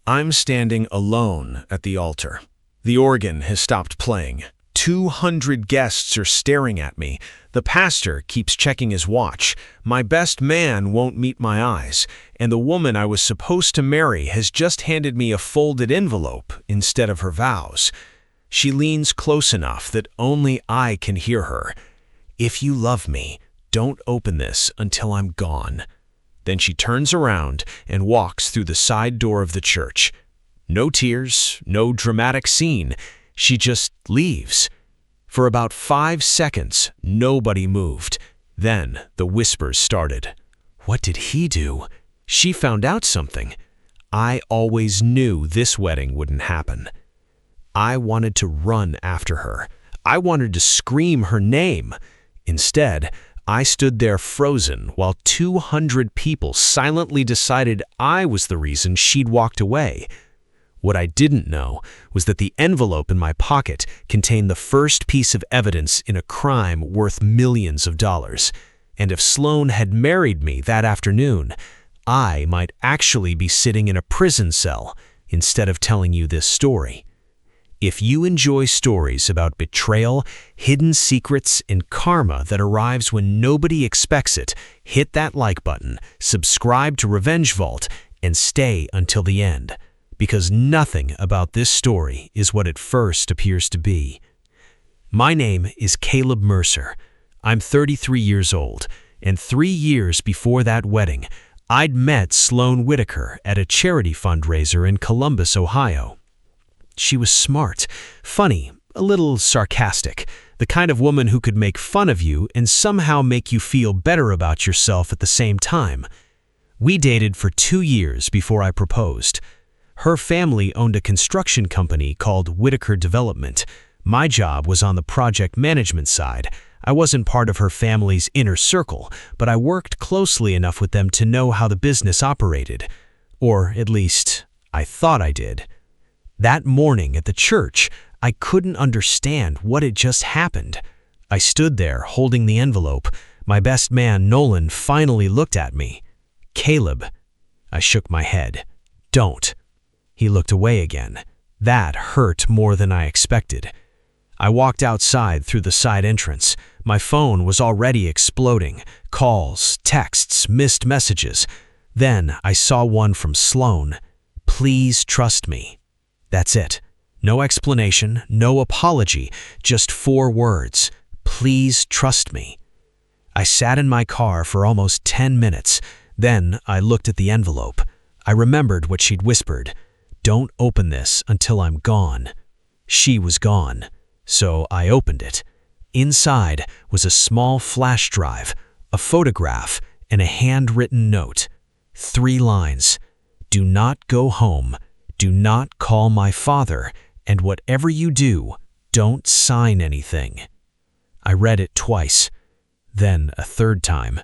I'm standing alone at the altar. The organ has stopped playing. 200 guests are staring at me. The pastor keeps checking his watch. My best man won't meet my eyes. And the woman I was supposed to marry has just handed me a folded envelope instead of her vows. She leans close enough that only I can hear her. "If you love me, don't open this until I'm gone." Then she turns around and walks through the side door of the church. No tears, no dramatic scene. She just leaves. For about 5 seconds, nobody moved. Then the whispers started. What did he do? She found out something. I always knew this wedding wouldn't happen. I wanted to run after her. I wanted to scream her name. Instead, I stood there frozen while 200 people silently decided I was the reason she'd walked away. What I didn't know was that the envelope in my pocket contained the first piece of evidence in a crime worth millions of dollars. And if Sloane had married me that afternoon, I might actually be sitting in a prison cell instead of telling you this story. If you enjoy stories about betrayal, hidden secrets, and karma that arrives when nobody expects it, hit that like button, subscribe to Revenge Vault, and stay until the end. Because nothing about this story is what it first appears to be. My name is Caleb Mercer. I'm 33 years old, and 3 years before that wedding, I'd met Sloane Whitaker at a charity fundraiser in Columbus, Ohio. She was smart, funny, a little sarcastic, the kind of woman who could make fun of you and somehow make you feel better about yourself at the same time. We dated for 2 years before I proposed. Her family owned a construction company called Whitaker Development. My job was on the project management side. I wasn't part of her family's inner circle, but I worked closely enough with them to know how the business operated. Or at least, I thought I did. That morning at the church, I couldn't understand what had just happened. I stood there holding the envelope. My best man, Nolan, finally looked at me. "Caleb." I shook my head. "Don't." He looked away again. That hurt more than I expected. I walked outside through the side entrance. My phone was already exploding. Calls, texts, missed messages. Then I saw one from Sloane. "Please trust me." That's it. No explanation, no apology, just 4 words. "Please trust me." I sat in my car for almost 10 minutes. Then I looked at the envelope. I remembered what she'd whispered. "Don't open this until I'm gone." She was gone, so I opened it. Inside was a small flash drive, a photograph, and a handwritten note. 3 lines. "Do not go home. Do not call my father, and whatever you do, don't sign anything." I read it twice, then a 3rd time.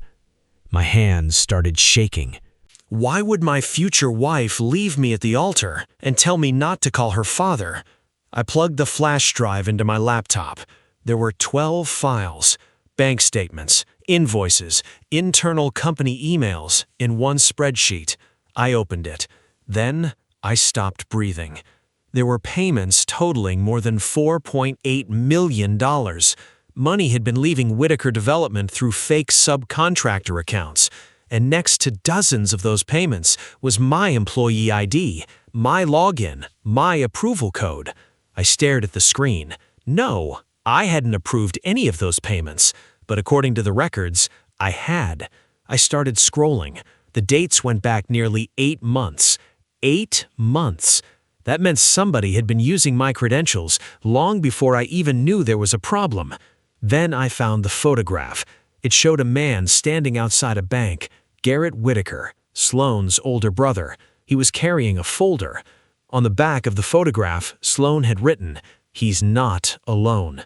My hands started shaking. Why would my future wife leave me at the altar and tell me not to call her father? I plugged the flash drive into my laptop. There were 12 files, bank statements, invoices, internal company emails in one spreadsheet. I opened it. Then I stopped breathing. There were payments totaling more than $4.8 million. Money had been leaving Whitaker Development through fake subcontractor accounts. And next to dozens of those payments was my employee ID, my login, my approval code. I stared at the screen. No, I hadn't approved any of those payments. But according to the records, I had. I started scrolling. The dates went back nearly 8 months. 8 months. That meant somebody had been using my credentials long before I even knew there was a problem. Then I found the photograph. It showed a man standing outside a bank, Garrett Whitaker, Sloane's older brother. He was carrying a folder. On the back of the photograph, Sloane had written, "He's not alone."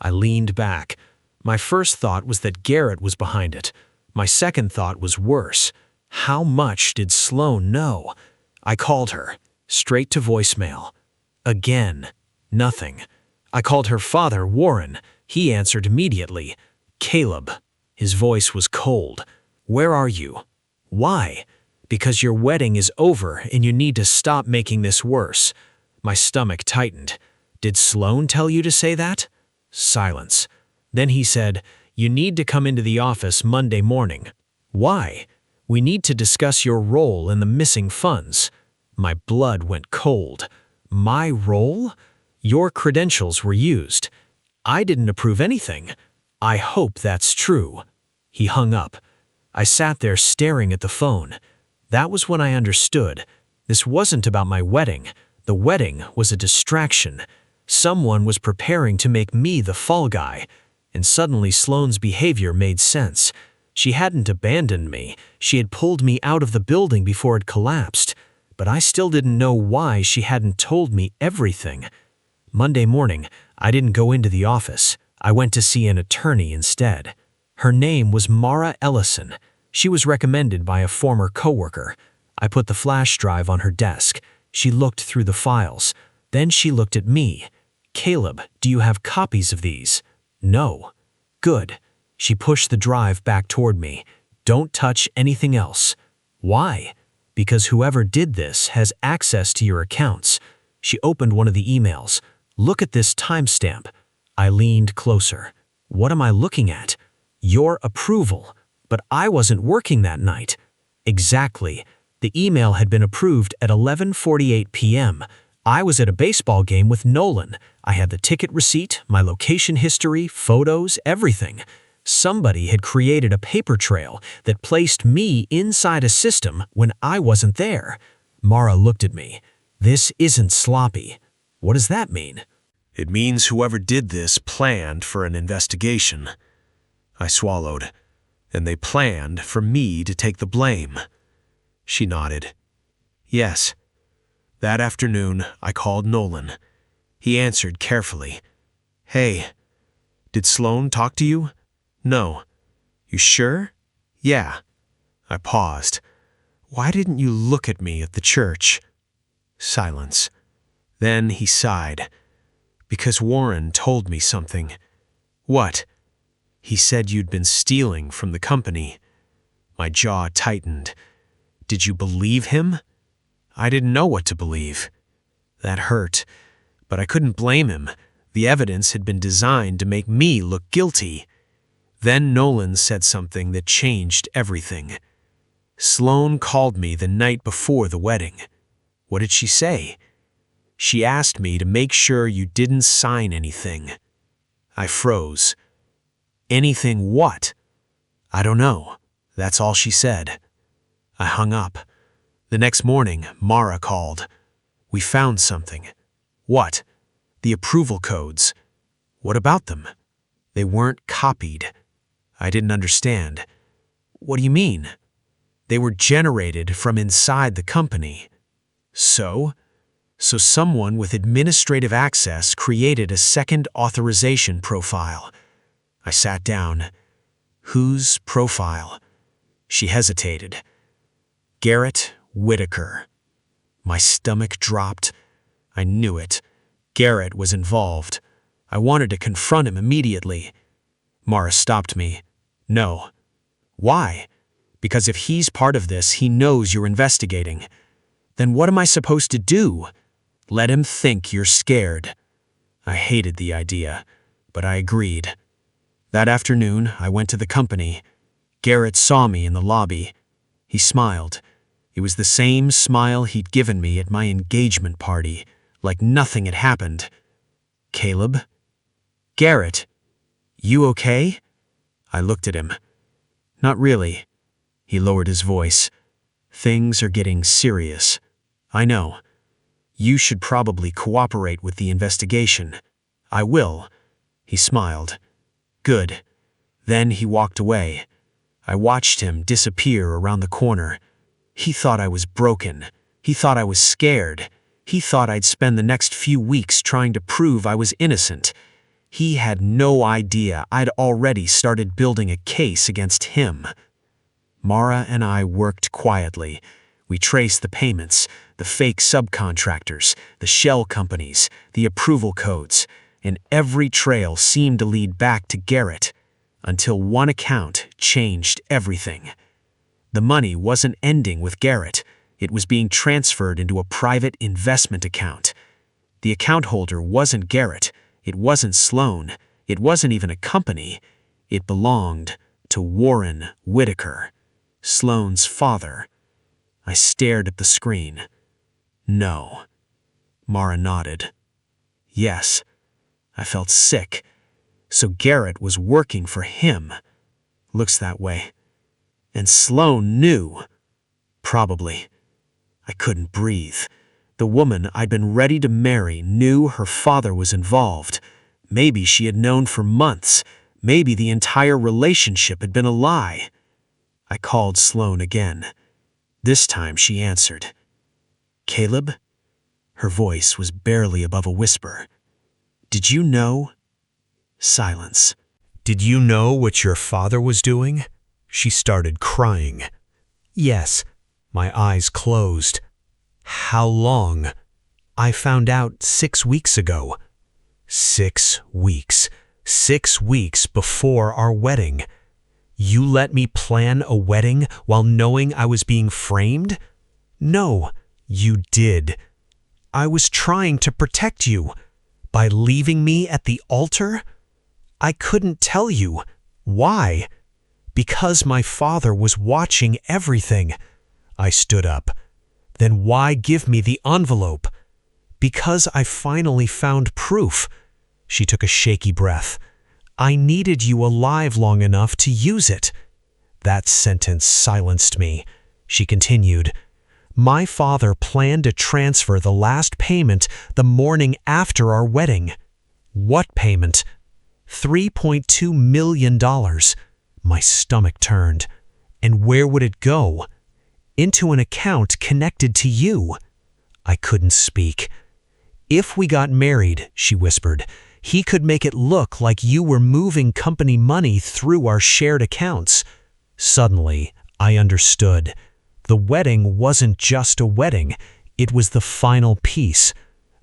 I leaned back. My first thought was that Garrett was behind it. My second thought was worse. How much did Sloane know? I called her, straight to voicemail. Again, nothing. I called her father, Warren. He answered immediately. "Caleb." His voice was cold. "Where are you?" "Why?" Because your wedding is over and you need to stop making this worse. My stomach tightened. Did Sloane tell you to say that? Silence. Then he said, you need to come into the office Monday morning. Why? We need to discuss your role in the missing funds. My blood went cold. My role? Your credentials were used. I didn't approve anything. I hope that's true. He hung up. I sat there staring at the phone. That was when I understood. This wasn't about my wedding. The wedding was a distraction. Someone was preparing to make me the fall guy. And suddenly Sloane's behavior made sense. She hadn't abandoned me. She had pulled me out of the building before it collapsed. But I still didn't know why she hadn't told me everything. Monday morning, I didn't go into the office. I went to see an attorney instead. Her name was Mara Ellison. She was recommended by a former coworker. I put the flash drive on her desk. She looked through the files. Then she looked at me. Caleb, do you have copies of these? No. Good. She pushed the drive back toward me. Don't touch anything else. Why? Because whoever did this has access to your accounts. She opened one of the emails. Look at this timestamp. I leaned closer. What am I looking at? Your approval. But I wasn't working that night. Exactly. The email had been approved at 11:48 p.m. I was at a baseball game with Nolan. I had the ticket receipt, my location history, photos, everything. Somebody had created a paper trail that placed me inside a system when I wasn't there. Mara looked at me. This isn't sloppy. What does that mean? It means whoever did this planned for an investigation. I swallowed, and they planned for me to take the blame. She nodded. Yes. That afternoon, I called Nolan. He answered carefully. Hey, did Sloane talk to you? No. You sure? Yeah. I paused. Why didn't you look at me at the church? Silence. Then he sighed. Because Warren told me something. What? He said you'd been stealing from the company. My jaw tightened. Did you believe him? I didn't know what to believe. That hurt, but I couldn't blame him. The evidence had been designed to make me look guilty. Then Nolan said something that changed everything. Sloane called me the night before the wedding. What did she say? She asked me to make sure you didn't sign anything. I froze. Anything what? I don't know. That's all she said. I hung up. The next morning, Mara called. We found something. What? The approval codes. What about them? They weren't copied. I didn't understand. What do you mean? They were generated from inside the company. So someone with administrative access created a second authorization profile. I sat down. Whose profile? She hesitated. Garrett Whitaker. My stomach dropped. I knew it. Garrett was involved. I wanted to confront him immediately. Mara stopped me. No. Why? Because if he's part of this, he knows you're investigating. Then what am I supposed to do? Let him think you're scared. I hated the idea, but I agreed. That afternoon, I went to the company. Garrett saw me in the lobby. He smiled. It was the same smile he'd given me at my engagement party, like nothing had happened. Caleb? Garrett? You okay? I looked at him. Not really. He lowered his voice. Things are getting serious. I know. You should probably cooperate with the investigation. I will. He smiled. Good. Then he walked away. I watched him disappear around the corner. He thought I was broken. He thought I was scared. He thought I'd spend the next few weeks trying to prove I was innocent. He had no idea I'd already started building a case against him. Mara and I worked quietly. We traced the payments, the fake subcontractors, the shell companies, the approval codes, and every trail seemed to lead back to Garrett, until one account changed everything. The money wasn't ending with Garrett. It was being transferred into a private investment account. The account holder wasn't Garrett. It wasn't Sloane. It wasn't even a company. It belonged to Warren Whitaker, Sloane's father. I stared at the screen. No. Mara nodded. Yes. I felt sick. So Garrett was working for him. Looks that way. And Sloane knew. Probably. I couldn't breathe. The woman I'd been ready to marry knew her father was involved. Maybe she had known for months. Maybe the entire relationship had been a lie. I called Sloane again. This time she answered. Caleb? Her voice was barely above a whisper. Did you know? Silence. Did you know what your father was doing? She started crying. Yes. My eyes closed. How long? I found out 6 weeks ago. 6 weeks. 6 weeks before our wedding. You let me plan a wedding while knowing I was being framed? No, you did. I was trying to protect you. By leaving me at the altar? I couldn't tell you. Why? Because my father was watching everything. I stood up. Then why give me the envelope? Because I finally found proof. She took a shaky breath. I needed you alive long enough to use it. That sentence silenced me. She continued. My father planned to transfer the last payment the morning after our wedding. What payment? $3.2 million. My stomach turned. And where would it go? Into an account connected to you. I couldn't speak. If we got married, she whispered, he could make it look like you were moving company money through our shared accounts. Suddenly, I understood. The wedding wasn't just a wedding. It was the final piece.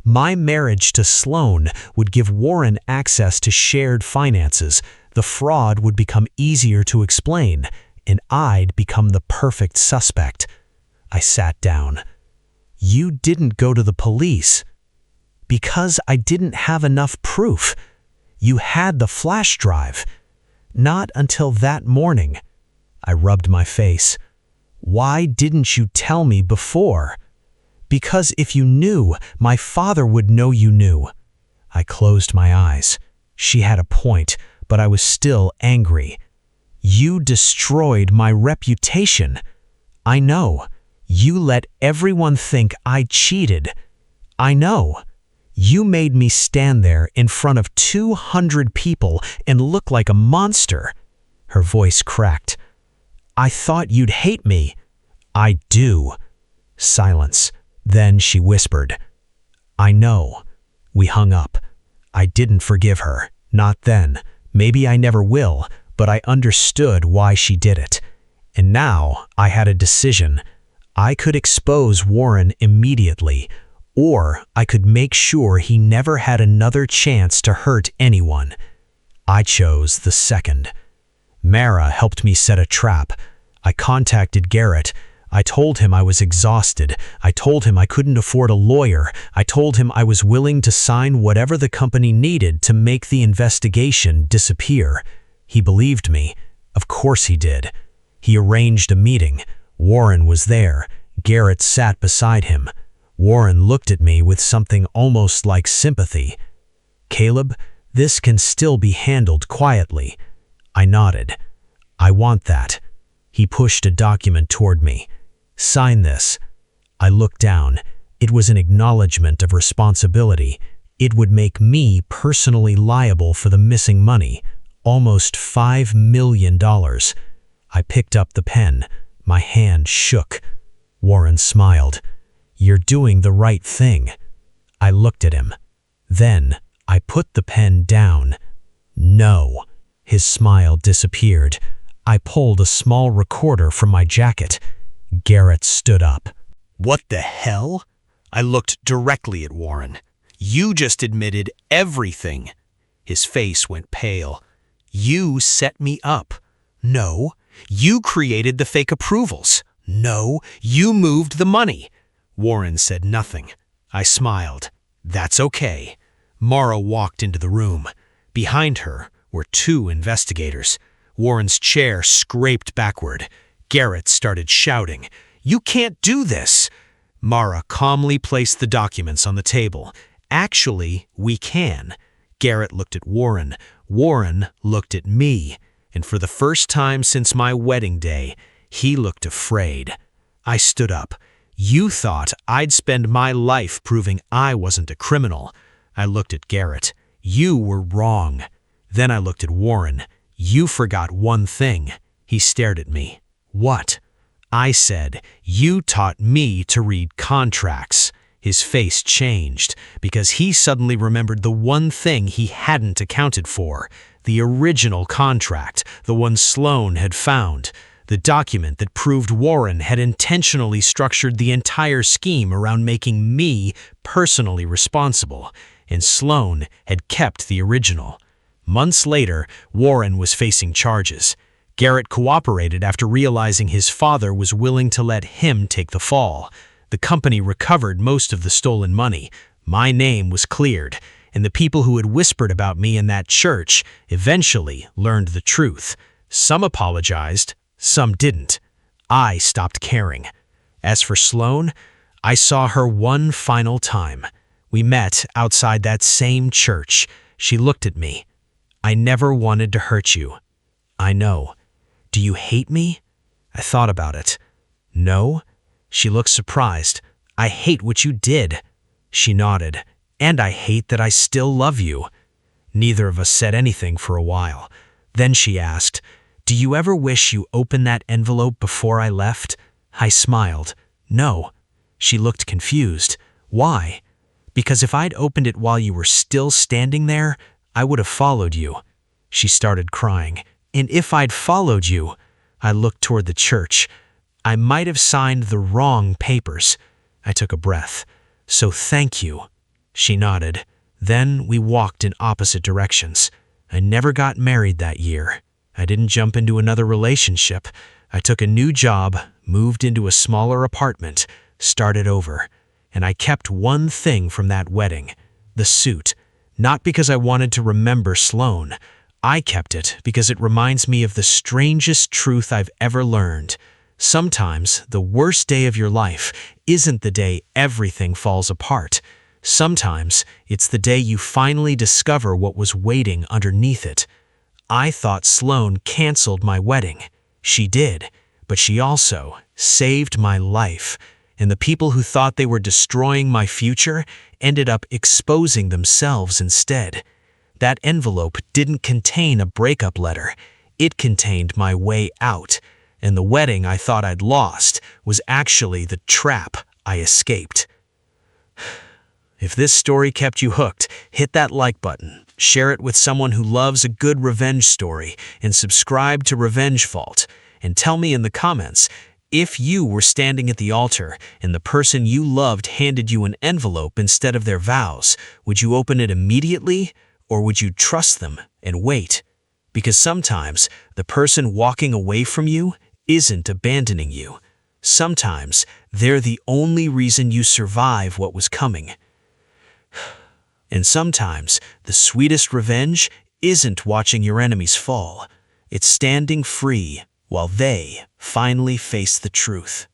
My marriage to Sloane would give Warren access to shared finances. The fraud would become easier to explain, and I'd become the perfect suspect. I sat down. You didn't go to the police. Because I didn't have enough proof. You had the flash drive. Not until that morning. I rubbed my face. Why didn't you tell me before? Because if you knew, my father would know you knew. I closed my eyes. She had a point, but I was still angry. You destroyed my reputation. I know. You let everyone think I cheated. I know. You made me stand there in front of 200 people and look like a monster. Her voice cracked. I thought you'd hate me. I do. Silence. Then she whispered. I know. We hung up. I didn't forgive her. Not then. Maybe I never will, but I understood why she did it. And now I had a decision. I could expose Warren immediately, or I could make sure he never had another chance to hurt anyone. I chose the second. Mara helped me set a trap. I contacted Garrett. I told him I was exhausted. I told him I couldn't afford a lawyer. I told him I was willing to sign whatever the company needed to make the investigation disappear. He believed me. Of course he did. He arranged a meeting. Warren was there. Garrett sat beside him. Warren looked at me with something almost like sympathy. Caleb, this can still be handled quietly. I nodded. I want that. He pushed a document toward me. Sign this. I looked down. It was an acknowledgement of responsibility. It would make me personally liable for the missing money, almost $5 million. I picked up the pen. My hand shook. Warren smiled. You're doing the right thing. I looked at him. Then I put the pen down. No. His smile disappeared. I pulled a small recorder from my jacket. Garrett stood up. What the hell? I looked directly at Warren. You just admitted everything. His face went pale. You set me up. No, You created the fake approvals. No, you moved the money. Warren said nothing. I smiled. That's okay. Mara walked into the room. Behind her were two investigators. Warren's chair scraped backward. Garrett started shouting, "You can't do this!" Mara calmly placed the documents on the table. "Actually, we can." Garrett looked at Warren. Warren looked at me. And for the first time since my wedding day, he looked afraid. I stood up. "You thought I'd spend my life proving I wasn't a criminal." I looked at Garrett. "You were wrong." Then I looked at Warren. "You forgot one thing." He stared at me. "What?" I said, "You taught me to read contracts." His face changed because he suddenly remembered the one thing he hadn't accounted for, the original contract, the one Sloane had found, the document that proved Warren had intentionally structured the entire scheme around making me personally responsible, and Sloane had kept the original. Months later, Warren was facing charges. Garrett cooperated after realizing his father was willing to let him take the fall. The company recovered most of the stolen money. My name was cleared, and the people who had whispered about me in that church eventually learned the truth. Some apologized, some didn't. I stopped caring. As for Sloane, I saw her one final time. We met outside that same church. She looked at me. "I never wanted to hurt you." "I know." "Do you hate me?" I thought about it. "No." She looked surprised. "I hate what you did." She nodded. "And I hate that I still love you." Neither of us said anything for a while. Then she asked, "Do you ever wish you opened that envelope before I left?" I smiled. "No." She looked confused. "Why?" "Because if I'd opened it while you were still standing there, I would have followed you." She started crying. "And if I'd followed you," I looked toward the church, "I might have signed the wrong papers." I took a breath. "So thank you." She nodded. Then we walked in opposite directions. I never got married that year. I didn't jump into another relationship. I took a new job, moved into a smaller apartment, started over. And I kept one thing from that wedding, the suit. Not because I wanted to remember Sloane. I kept it because it reminds me of the strangest truth I've ever learned. Sometimes the worst day of your life isn't the day everything falls apart. Sometimes it's the day you finally discover what was waiting underneath it. I thought Sloane canceled my wedding. She did, but she also saved my life. And the people who thought they were destroying my future ended up exposing themselves instead. That envelope didn't contain a breakup letter. It contained my way out. And the wedding I thought I'd lost was actually the trap I escaped. If this story kept you hooked, hit that like button, share it with someone who loves a good revenge story, and subscribe to Revenge Vault. And tell me in the comments, if you were standing at the altar and the person you loved handed you an envelope instead of their vows, would you open it immediately, or would you trust them and wait? Because sometimes the person walking away from you isn't abandoning you. Sometimes they're the only reason you survive what was coming. And sometimes the sweetest revenge isn't watching your enemies fall. It's standing free while they finally face the truth.